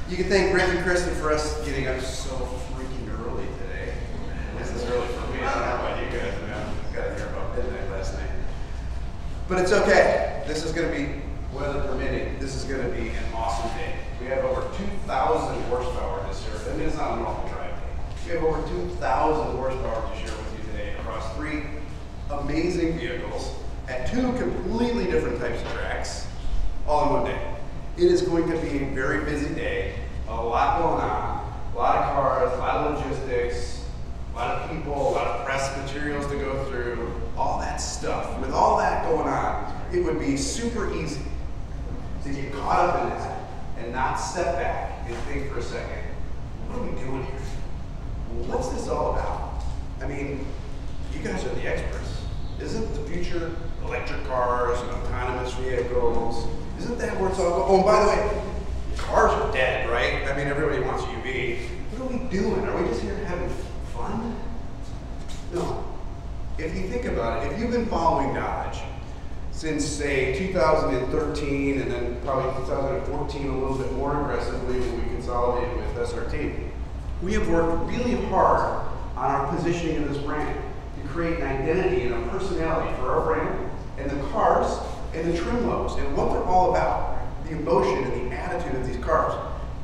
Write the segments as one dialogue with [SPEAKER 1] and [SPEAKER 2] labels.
[SPEAKER 1] You can thank Rick and Kristen for us getting up so freaking early today. This is early for me. I don't know about you guys. I mean, I got here about midnight last night. But it's okay. This is going to be, weather permitting, this is going to be an awesome day. We have over 2,000 horsepower this year. I mean, it's not a normal drive day. We have over 2,000 horsepower to share with you today across 3 amazing vehicles at 2 completely different types of tracks, all in one day. It is going to be a very busy day, a lot going on, a lot of cars, a lot of logistics, a lot of people, a lot of press materials to go through, all that stuff. With all that going on, it would be super easy to get caught up in that and not step back and think for a second, what are we doing here? What's this all about? I mean, you guys are the experts. Isn't the future electric cars and autonomous vehicles? Isn't that where it's all going? Oh, and by the way, cars are dead, right? I mean, everybody wants a UV. What are we doing? Are we just here having fun? No. If you think about it, if you've been following Dodge since, say, 2013 and then probably 2014 a little bit more aggressively when we consolidated with SRT, we have worked really hard on our positioning of this brand to create an identity and a personality for our brand and the cars and the trim levels and what they're all about, the emotion and the attitude of these cars.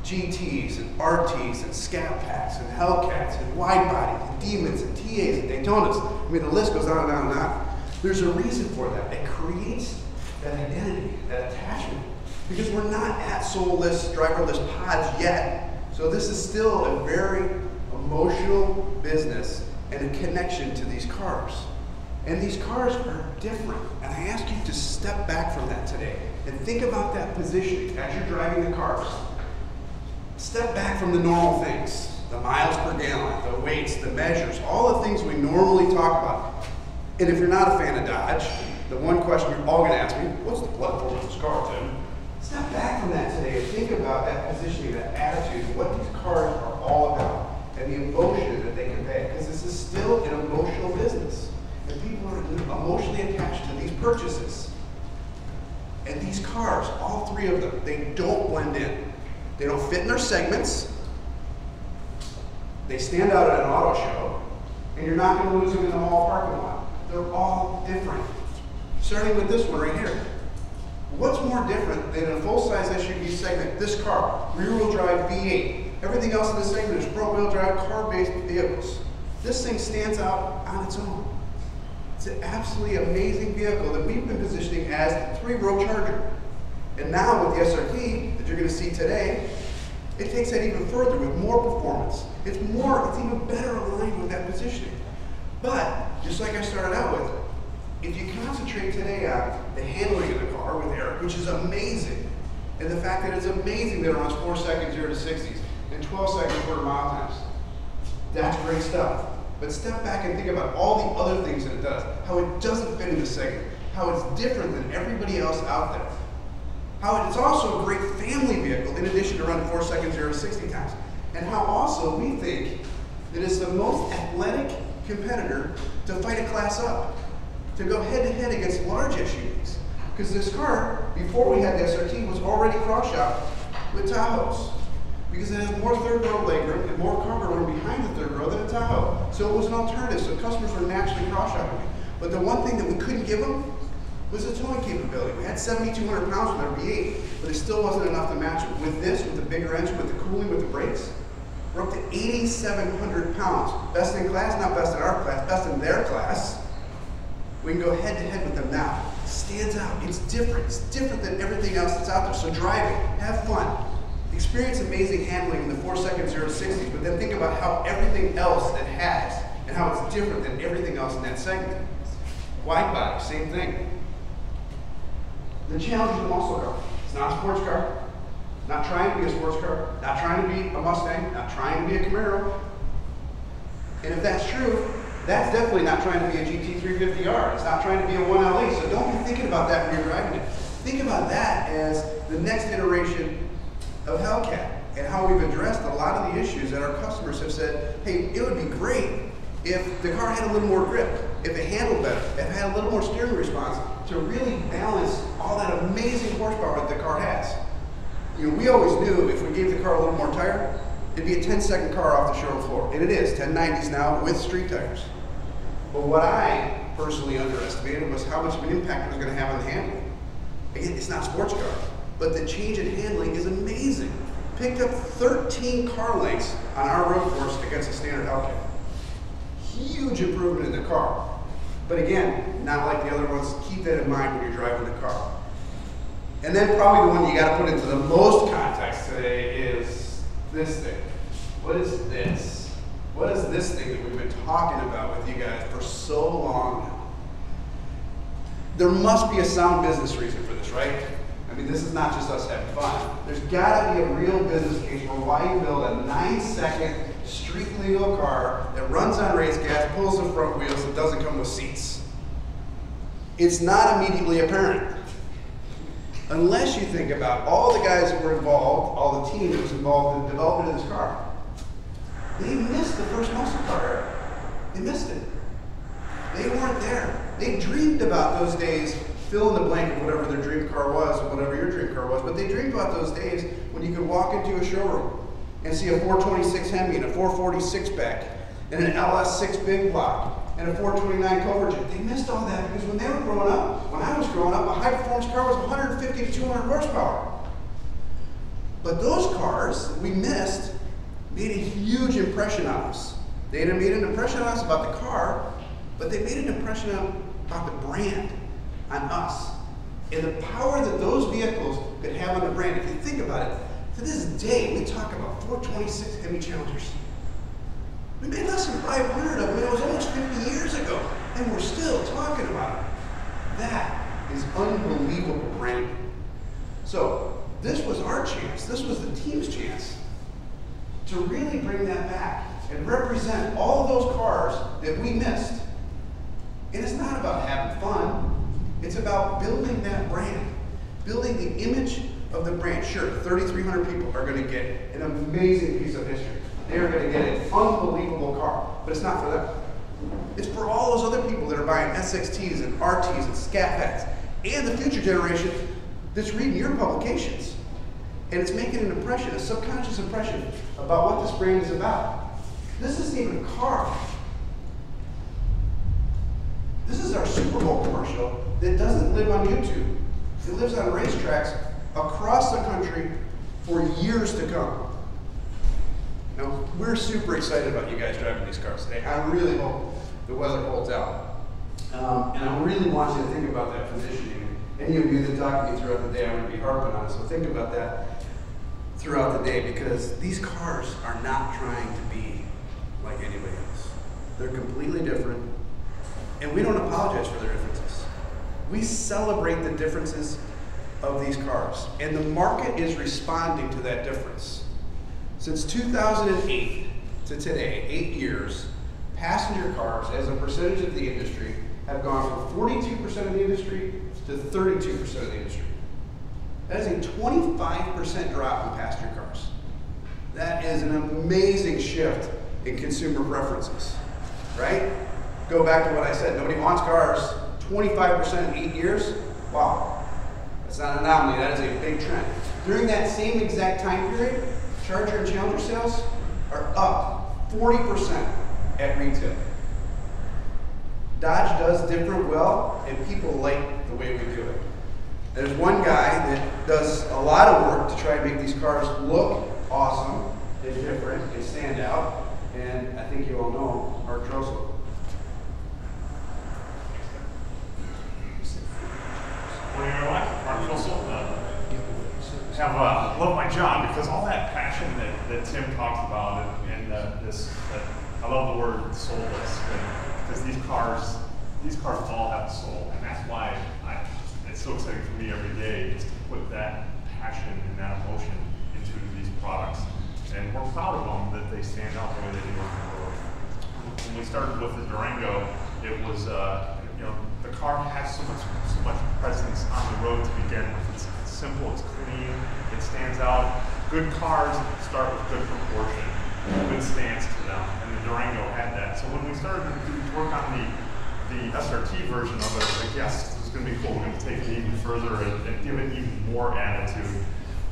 [SPEAKER 1] GTs and RTs and Scat Packs and Hellcats and Widebodies and Demons and TAs and Daytonas. I mean, the list goes on and on and on. There's a reason for that. It creates that identity, that attachment, because we're not at soulless, driverless pods yet. So this is still a very emotional business and a connection to these cars. And these cars are different. And I ask you to step back from that today and think about that positioning as you're driving the cars. Step back from the normal things, the miles per gallon, the weights, the measures, all the things we normally talk about. And if you're not a fan of Dodge, the one question you're all going to ask me, what's the platform of this car, Tim? Step back from that today and think about that positioning, that attitude, what these cars are all about, and the emotion that they convey. Because this is still an emotional business. And people are emotionally attached to these purchases. And these cars, all 3 of them, they don't blend in. They don't fit in their segments. They stand out at an auto show, and you're not going to lose them in the mall parking lot. They're all different. Starting with this one right here. What's more different than a full-size SUV segment? This car, rear-wheel drive V8. Everything else in this segment is front-wheel drive car-based vehicles. This thing stands out on its own. It's an absolutely amazing vehicle that we've been positioning as a 3-row charger. And now with the SRT that you're going to see today, it takes that even further with more performance. It's even better aligned with that positioning. But, just like I started out with, if you concentrate today on the handling of the car with Eric, which is amazing, and the fact that it's amazing that it runs 4 seconds 0 to 60s and 12 seconds quarter-mile times, that's great stuff. But step back and think about all the other things that it does, how it doesn't fit in the segment, how it's different than everybody else out there, how it's also a great family vehicle in addition to running 4 seconds 0 to 60 times, and how also we think that it's the most athletic competitor to fight a class up, to go head-to-head against large SUVs. Because this car, before we had the SRT, was already cross-shopped with Tahoes. Because it has more third-row legroom and more cargo room behind the third row than a Tahoe. So it was an alternative, so customers were naturally cross-shopping. But the one thing that we couldn't give them was the towing capability. We had 7,200 pounds with our V8, but it still wasn't enough to match it. With this, with the bigger engine, with the cooling, with the brakes, we're up to 8,700 pounds. Best in class, not best in our class, best in their class. We can go head-to-head with them now. It stands out. It's different. It's different than everything else that's out there. So drive it. Have fun. Experience amazing handling in the 4 seconds 0 to 60s, but then think about how everything else it has and how it's different than everything else in that segment. Widebody, same thing. The challenge is a muscle car. It's not a sports car. Not trying to be a sports car. Not trying to be a Mustang. Not trying to be a Camaro. And if that's true, that's definitely not trying to be a GT350R. It's not trying to be a 1LE. So don't be thinking about that when you're driving it. Think about that as the next iteration of Hellcat and how we've addressed a lot of the issues that our customers have said, hey, it would be great if the car had a little more grip, if it handled better, if it had a little more steering response to really balance all that amazing horsepower that the car has. You know, we always knew if we gave the car a little more tire, it'd be a 10-second car off the showroom floor. And it is, 1090s now with street tires. But what I personally underestimated was how much of an impact it was going to have on the handling. Again, it's not sports car, but the change in handling is amazing. Picked up 13 car lengths on our road course against a standard Hellcat. Huge improvement in the car. But again, not like the other ones, keep that in mind when you're driving the car. And then probably the one you got to put into the most context today is this thing. What is this? What is this thing that we've been talking about with you guys for so long now? There must be a sound business reason for this, right? I mean, this is not just us having fun. There's got to be a real business case for why you build a 9-second street legal car that runs on race gas, pulls the front wheels, and doesn't come with seats. It's not immediately apparent. Unless you think about all the guys that were involved, all the team that was involved in the development of this car. They missed the first muscle car era. They missed it. They weren't there. They dreamed about those days, fill in the blank of whatever their dream car was, or whatever your dream car was, but they dreamed about those days when you could walk into a showroom and see a 426 Hemi and a 446 back and an LS6 big block and a 429 Coverjet. They missed all that because when they were growing up, when I was growing up, a high performance car was 150 to 200 horsepower. But those cars that we missed made a huge impression on us. They made an impression on us about the car, but they made an impression about the brand on us. And the power that those vehicles could have on the brand, if you think about it, to this day, we talk about 426 Hemi Challengers. We made less than 500 of them, and it was almost 50 years ago, and we're still talking about it. That is unbelievable branding. So this was our chance, this was the team's chance to really bring that back and represent all of those cars that we missed. And it's not about having fun, it's about building that brand, building the image of the brand. Sure, 3,300 people are going to get an amazing piece of history. They are going to get an unbelievable car, but it's not for them. It's for all those other people that are buying SXTs and RTs and Scat Packs, and the future generation that's reading your publications. And it's making an impression, a subconscious impression about what this brand is about. This isn't even a car. This is our Super Bowl commercial that doesn't live on YouTube. It lives on racetracks across the country for years to come. Now, we're super excited about you guys driving these cars today. I really hope the weather holds out. And I really want you to think about that positioning. Any of you that talk to me throughout the day, I'm going to be harping on it, so think about that throughout the day, because these cars are not trying to be like anybody else. They're completely different, and we don't apologize for their differences. We celebrate the differences of these cars, and the market is responding to that difference. Since 2008 to today, 8 years, passenger cars as a percentage of the industry have gone from 42% of the industry to 32% of the industry. That is a 25% drop in passenger cars. That is an amazing shift in consumer preferences, right? Go back to what I said, nobody wants cars, 25% in 8 years, wow. That's not an anomaly, that is a big trend. During that same exact time period, Charger and Challenger sales are up 40% at retail. Dodge does different well, and people like the way we do it. There's one guy that does a lot of work to try and make these cars look awesome and different and stand out, and I think you all know Mark Trossel.
[SPEAKER 2] Morning, everyone. Mark Trossel. I love my job because all that passion that Tim talks about, and I love the word soulless, because these cars all have a soul, and that's why it's so exciting for me every day is to put that passion and that emotion into these products, and we're proud of them that they stand out the way they do on the road. When we started with the Durango, it was the car has so much presence on the road to begin with. It's simple, it's clean, it stands out. Good cars start with good proportion, good stance to them, and the Durango had that. So when we started to work on the SRT version of it, I guess this is going to be cool. We're going to take it even further and give it even more attitude.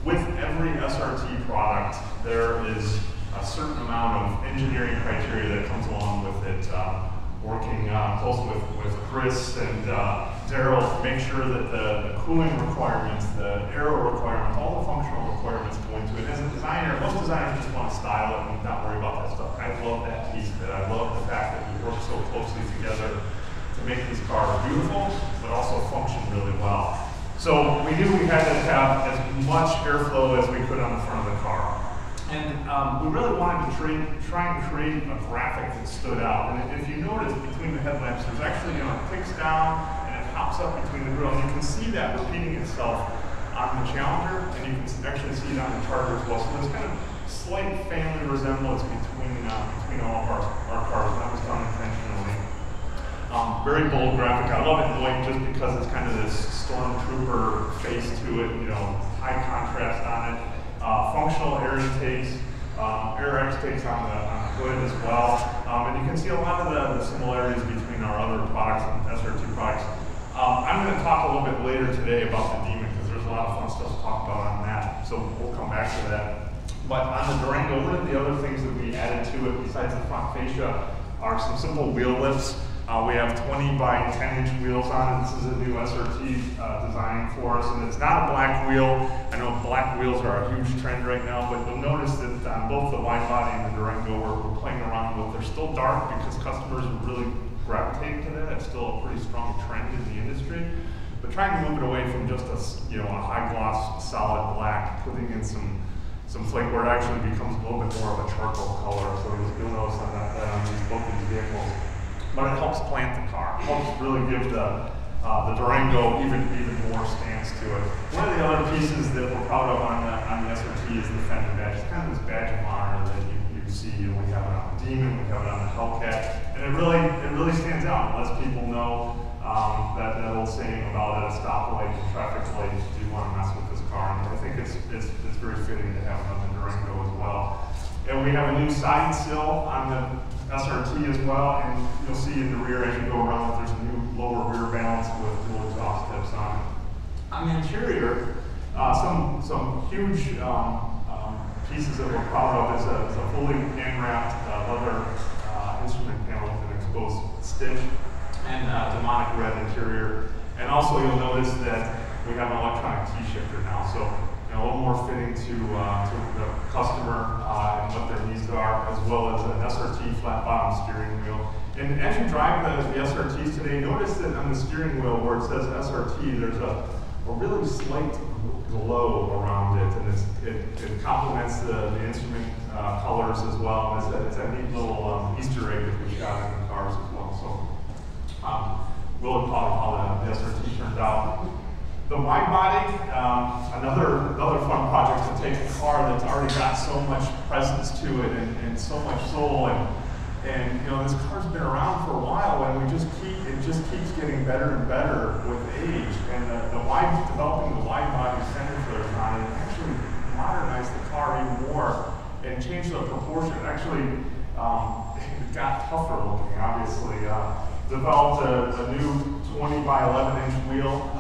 [SPEAKER 2] with every SRT product, there is a certain amount of engineering criteria that comes along with it. Working close with Chris and Daryl to make sure that the cooling requirements, the aero requirements, all the functional requirements go into it. As a designer, most designers just want to style it and not worry about that stuff. I love that piece of it. I love the fact that we work so closely together to make these cars beautiful, but also function really well. So we knew we had to have as much airflow as we could on the front of the car. And we really wanted to try and create a graphic that stood out. And if you notice between the headlamps, there's actually, it clicks down and it pops up between the grill. And you can see that repeating itself on the Challenger, and you can actually see it on the Charger as well. So there's kind of slight family resemblance between all of our cars. That was done intentionally. Very bold graphic. I love it in white just because it's kind of this stormtrooper face to it, high contrast on it. Functional air intakes, air extakes on the hood as well. And you can see a lot of the similarities between our other products and SRT products. I'm going to talk a little bit later today about the Demon because there's a lot of fun stuff to talk about on that. So we'll come back to that. But on the Durango, one of the other things that we added to it besides the front fascia are some simple wheel lifts. We have 20 by 10 inch wheels on it. This is a new SRT design for us, and it's not a black wheel. I know black wheels are a huge trend right now, but you'll notice that on both the Widebody and the Durango we're playing around with. They're still dark because customers really gravitate to that. It's still a pretty strong trend in the industry. But trying to move it away from just a high gloss solid black, putting in some flake where it actually becomes a little bit more of a charcoal color. So you'll notice on both of these vehicles. But it helps plant the car. It helps really give the Durango even more stance to it. One of the other pieces that we're proud of on the SRT is the fender badge. It's kind of this badge of honor that you see. We have it on the Demon, we have it on the Hellcat, and it really stands out and lets people know that old saying about at a stoplight and traffic light, do you want to mess with this car? And I think it's very fitting to have it on the Durango as well. And we have a new side sill on the SRT as well, and you'll see in the rear as you go around that there's a new lower rear balance with dual exhaust tips on it. On the interior, some huge pieces that we're proud of is a fully hand-wrapped leather instrument panel with an exposed stitch and demonic red interior. And also you'll notice that we have an electronic key shifter now, so a little more fitting to the customer and what their needs are, as well as an SRT flat bottom steering wheel. And as you drive the SRTs today, notice that on the steering wheel where it says SRT, there's a really slight glow around it, and it complements the instrument colors as well. And it's a neat little Easter egg that we've got in the cars as well. So really proud of how the SRT turned out. The Widebody, another fun project to take a car that's already got so much presence to it and so much soul, and this car's been around for a while, and it just keeps getting better and better with age. And developing the Widebody fender flares on it actually modernized the car even more and changed the proportion. Actually, it got tougher looking, obviously. Developed a new 20 by 11 inch wheel.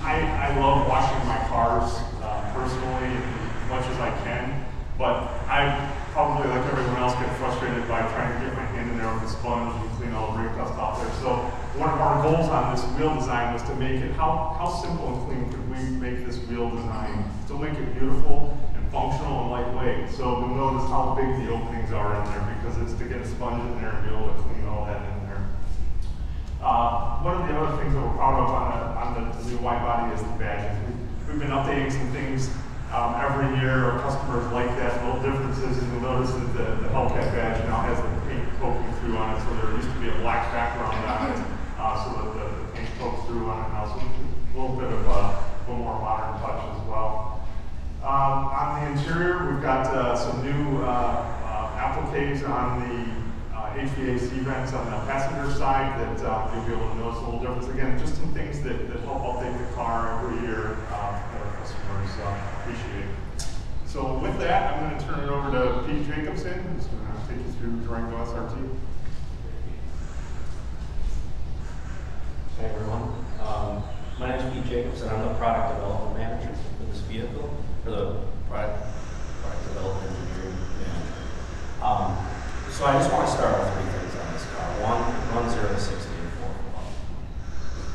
[SPEAKER 2] I love washing my cars personally as much as I can, but I probably, like everyone else, get frustrated by trying to get my hand in there with a sponge and clean all the brake dust off there. So one of our goals on this wheel design was to make it, how simple and clean could we make this wheel design, to make it beautiful and functional and lightweight. So you'll notice how big the openings are in there because it's to get a sponge in there and be able to clean all that in there. One of the other things that we're proud of on the new Widebody is the badges. We've been updating some things every year. Our customers like that, little differences, and you'll notice that the Hellcat badge now has the paint poking through on it, so there used to be a black background on it, so that the paint pokes through on it now, so a little bit of a more modern touch as well. On the interior, we've got some new appliques on the HVAC vents on the passenger side that you'll be able to notice a little difference. Again, just some things that help update the car every year that our customers appreciate. So with that, I'm going to turn it over to Pete Jacobson, who's going to take you through Durango SRT.
[SPEAKER 3] Hey everyone, my name is Pete Jacobson. I'm the product development manager for this vehicle, or the product development engineering manager. So I just want to start with 3 things on this car. One, it runs 0 to 60 in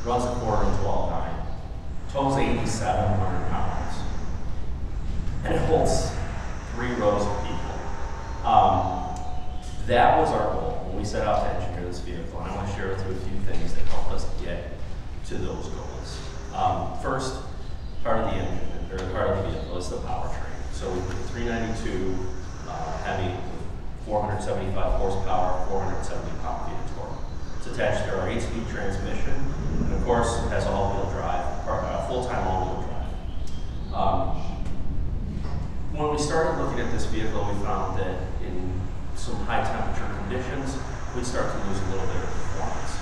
[SPEAKER 3] 4 runs a quarter in 12.9, tows 8,700 pounds, and it holds 3 rows of people. That was our goal when we set out to engineer this vehicle, and I want to share with you a few things that help us get to those goals. First, part of the engine, or part of the vehicle, is the powertrain. So we put a 392 Hemi with 475 horsepower, 470 pound-feet of torque. It's attached to our 8-speed transmission, and of course, it has all-wheel drive, full-time all-wheel drive. When we started looking at this vehicle, we found that in some high-temperature conditions, we'd start to lose a little bit of performance.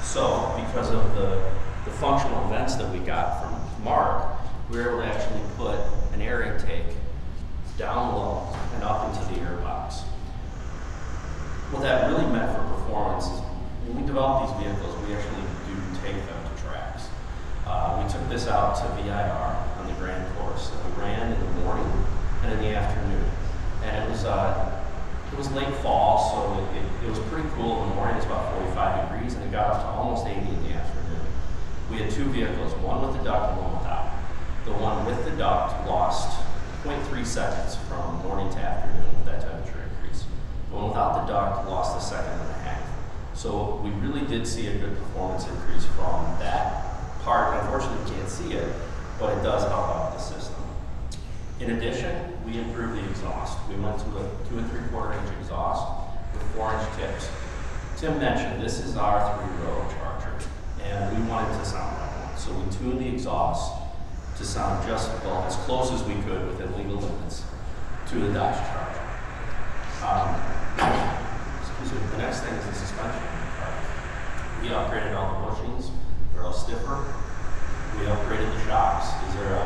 [SPEAKER 3] So, because of the functional events that we got from Mark, we were able to actually put an air intake down low and up into the air box. What that really meant for performance is when we develop these vehicles, we actually do take them to tracks. We took this out to VIR on the Grand Course, and we ran in the morning and in the afternoon. And it was late fall, so it was pretty cool. In the morning, it's about 45 degrees, and it got up to almost 80 in the afternoon. We had 2 vehicles, one with the duct and one without. The one with the duct lost 0.3 seconds from morning to afternoon with that temperature increase. The one without the duct lost 1.5 seconds. So we really did see a good performance increase from that part. Unfortunately, you can't see it, but it does help out the system. In addition, we improved the exhaust. We went to a 2 3/4-inch exhaust with 4-inch tips. Tim mentioned this is our 3-row Charger, and we wanted to sound like one. So we tuned the exhaust to sound just, well, as close as we could within legal limits to the Dodge Charger. Excuse me. The next thing is the suspension. We upgraded all the bushings. They're all stiffer. We upgraded the shocks. These are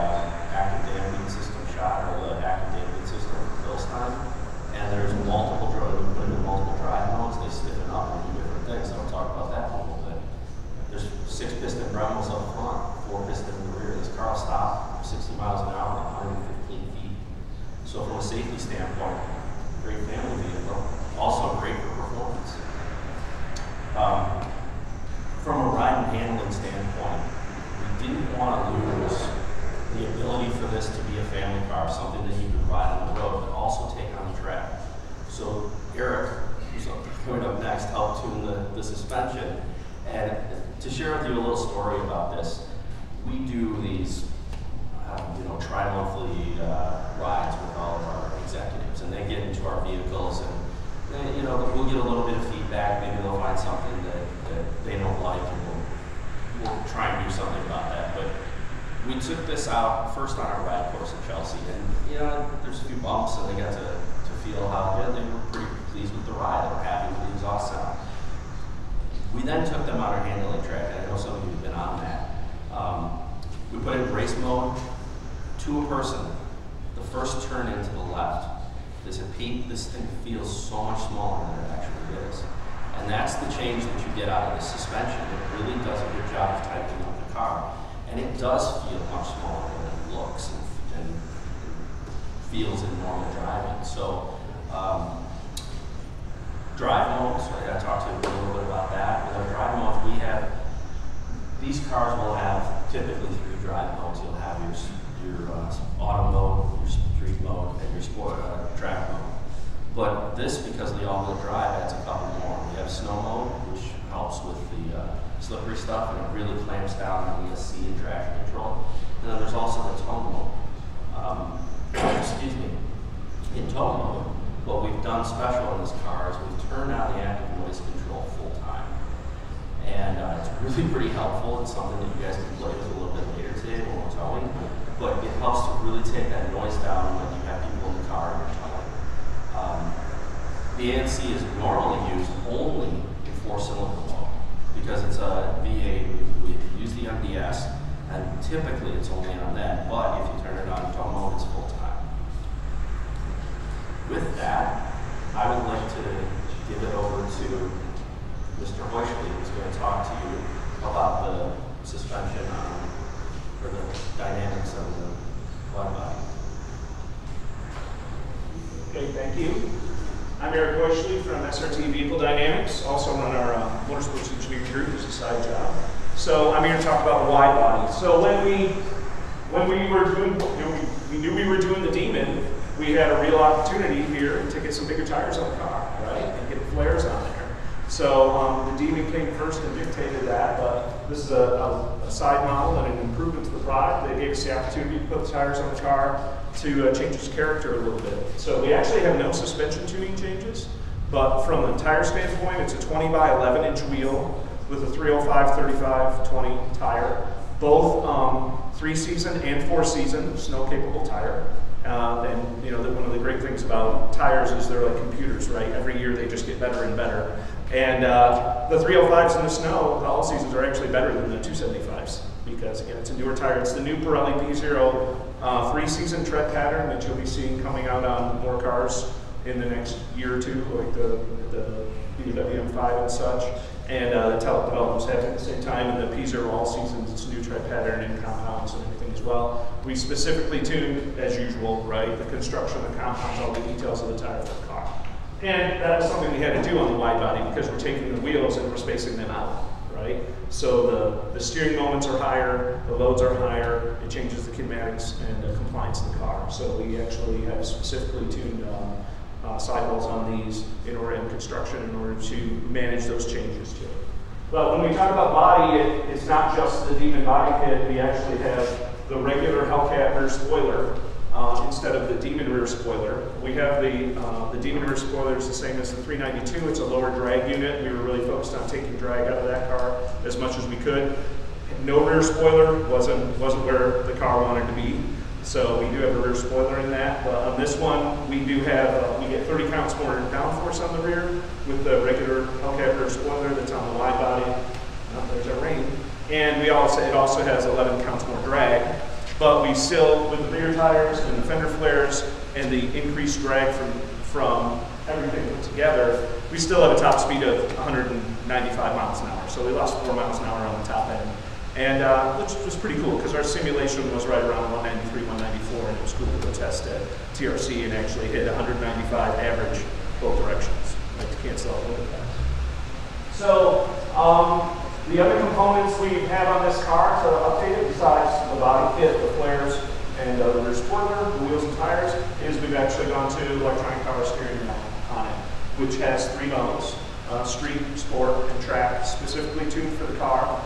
[SPEAKER 3] active damping system shock, or the active damping system for Bilstein. And there's multiple drive. We put them in multiple drive modes. They stiffen up and do different things. So I'll talk about that in a little bit. There's 6-piston Bremels up front, 4-piston in the rear. This car will stop 60 miles an hour at 115 feet. So from a safety standpoint, great family vehicle. Also great for performance. From a ride and handling standpoint, we didn't want to lose the ability for this to be a family car, something that you could ride on the road, but also take on the track. So Eric, who's coming up next, helped tune the suspension. And to share with you a little story about this, we do these tri-monthly rides with all of our executives, and they get into our vehicles, and we'll get a little bit of feedback. Maybe they'll find something that they don't like, and we'll try and do something about that. But we took this out first on our ride course in Chelsea, and there's a few bumps, and they got to feel how they were pretty pleased with the ride. They were happy with the exhaust sound. We then took them on our handling track, and I know some of you have been on that. We put it in race mode to a person. The first turn into the left, this thing feels so much smaller than it actually is. And that's the change that you get out of the suspension. It really does a good job of tightening up the car. And it does feel much smaller than it looks and feels in normal driving. So, drive modes, I talked to you a little bit about that. With our drive modes, these cars will have typically 3 drive modes. You'll have your auto mode, your street mode, and your sport track mode. But this, because of the all-wheel drive, adds a couple more. We have snow mode, which helps with the slippery stuff, and it really clamps down on ESC and traction control. And then there's also the tow mode. Excuse me. In tow mode, what we've done special in this car is we've turned on the active noise control full time. And it's really pretty helpful. It's something that you guys can play with a little bit later today when we're towing. But it helps to really take that noise down when you have people in the car and you're towing. The ANC is normally used only in 4-cylinder mode because it's a V8. We use the MDS, and typically it's only on that. But if you turn it on in tow mode, it's full time. With that, I would like to give it over to Mr. Hoishley, who's going to talk to you about the suspension or the dynamics of the Widebody.
[SPEAKER 4] Okay, thank you. I'm Eric Boyschley from SRT Vehicle Dynamics, also run our motorsports engineering group as a side job. So I'm here to talk about the wide body. So when we were doing, we knew we were doing the Demon, we had a real opportunity here to get some bigger tires on the car, right, and get flares on there. So the Demon came first and dictated that, but this is a side model and an improvement to the product. They gave us the opportunity to put the tires on the car to change its character a little bit. So we actually have no suspension tuning changes, but from a tire standpoint, it's a 20 by 11 inch wheel with a 305, 35, 20 tire. Both 3-season and 4-season snow capable tire. And you know, one of the great things about tires is they're like computers, right? Every year they just get better and better. And the 305s in the snow, the all seasons are actually better than the 275s because again, it's a newer tire. It's the new Pirelli P0 3-season tread pattern that you'll be seeing coming out on more cars in the next year or two, like the BMW M5 and such. And the development was happening at the same time, and the P0 all seasons, it's a new tread pattern and compounds and everything as well. We specifically tuned, as usual, right, the construction, the compounds, all the details of the tire for the car. And that was something we had to do on the wide body because we're taking the wheels and we're spacing them out, right? So the steering moments are higher, the loads are higher, it changes the kinematics and the compliance of the car. So we actually have specifically tuned sidewalls on these in order in construction in order to manage those changes too. But when we talk about body, it's not just the Demon body kit. We actually have the regular Hellcat rear spoiler instead of the Demon rear spoiler. We have the Demon rear spoiler is the same as the 392. It's a lower drag unit. We were really focused on taking drag out of that car as much as we could. No rear spoiler wasn't where the car wanted to be. So we do have a rear spoiler in that. But on this one, we do have, we get 30 counts more downforce on the rear with the regular Hellcat rear spoiler that's on the wide body. Oh, there's our rain. And it also has 11 counts more drag. But we still, with the rear tires and the fender flares and the increased drag from everything put together, we still have a top speed of 195 miles an hour. So we lost 4 miles an hour on the top end. And which was pretty cool because our simulation was right around 193, 194, and it was cool to go test at TRC and actually hit 195 average both directions, like to cancel out with that. So the other components we have on this car to update it, besides the body kit, the flares, and the rear spoiler, the wheels and tires, is we've actually gone to electronic power steering on it, which has 3 modes, street, sport, and track, specifically tuned for the car.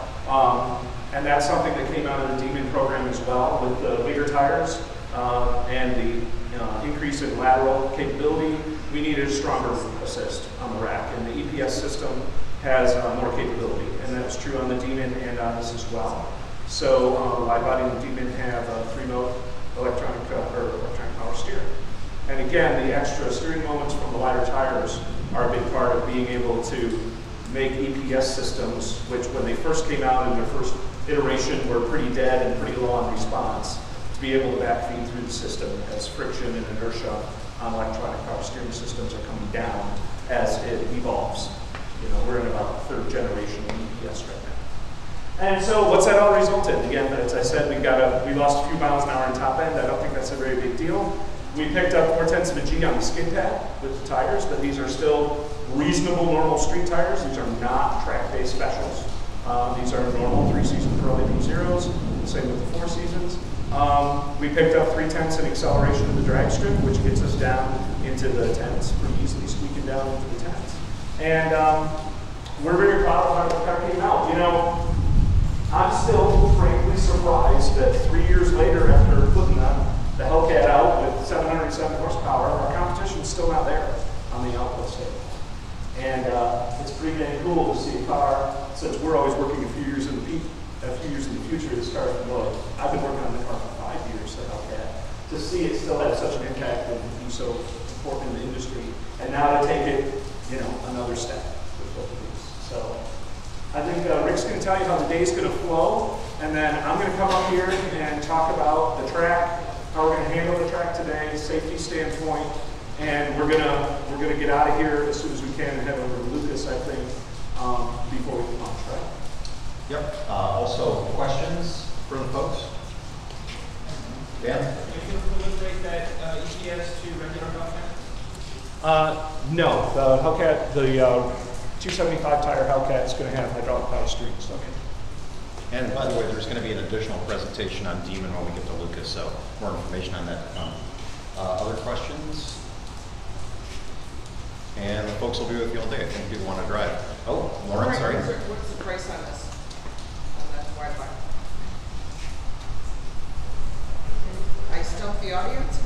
[SPEAKER 4] And that's something that came out of the Demon program as well, with the bigger tires and the increase in lateral capability. We needed a stronger assist on the rack, and the EPS system has more capability, and that's true on the Demon and on this as well. So the wide body and the Demon have a 3-mode electronic power steering. And again, the extra steering moments from the lighter tires are a big part of being able to make EPS systems, which when they first came out in their first iteration were pretty dead and pretty low on response, to be able to backfeed through the system as friction and inertia on electronic power steering systems are coming down as it evolves. You know, we're in about 3rd generation of EPS right now. And so what's that all resulted? Again, as I said, we lost a few miles an hour on top end. I don't think that's a very big deal. We picked up 4/10 of a G on the skid pad with the tires, but these are still reasonable normal street tires. These are not track-based specials. These are normal 3-season Pirelli P0s, same with the 4 seasons. We picked up 3/10 in acceleration of the drag strip, which gets us down into the 10s, pretty easily squeaking down into the 10s. And we're very proud of how the car came out. You know, I'm still frankly surprised that 3 years later, after putting the Hellcat out with 707 horsepower, our competition's still not there on the output scale. And it's pretty dang cool to see a car, since we're always working a few years in the future, this car's been low. I've been working on the car for 5 years, the Hellcat, to see it still have such an impact and be so important in the industry. And now to take it, you know, another step with both of these. So I think Rick's going to tell you how the day's going to flow, and then I'm going to come up here and talk about the track, how we're going to handle the track today, safety standpoint, and we're gonna get out of here as soon as we can and head over to Lucas, I think, before we launch, right?
[SPEAKER 5] Yep. Also, questions for the folks? Dan?
[SPEAKER 6] Can you proliferate that EPS to regular Hellcat?
[SPEAKER 4] No, the Hellcat, the 275 tire Hellcat is going to have hydraulic power steering. So.
[SPEAKER 5] And by the way, there's going to be an additional presentation on Demon when we get to Lucas, so more information on that to come. Other questions? And the folks will be with you all day. I think people want to drive. Oh, Lauren, sorry.
[SPEAKER 6] What's the price on this? On that Wi-Fi? I stumped the audience?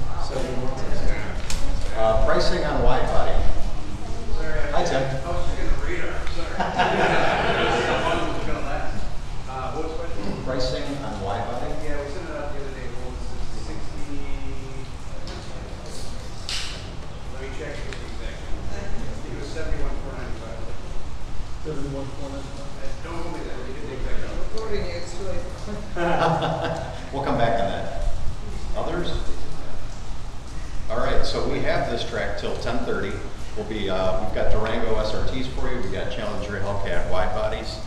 [SPEAKER 6] Wow.
[SPEAKER 5] Pricing on Widebody. Hi, Tim.
[SPEAKER 1] I was just going to read her. Sorry. What's the question?
[SPEAKER 5] Pricing on Widebody?
[SPEAKER 1] Yeah, we sent it out the other day. What was it? 60. Let me check the exact. I think it was 71,495.
[SPEAKER 2] 71,495.
[SPEAKER 1] Don't believe that. We did the exact number.
[SPEAKER 6] Quoting you, it's really.
[SPEAKER 5] We'll come back on that. Others? All right, so we have this track till 10:30. We'll be, we've got Durango SRTs for you. We've got Challenger Hellcat wide bodies.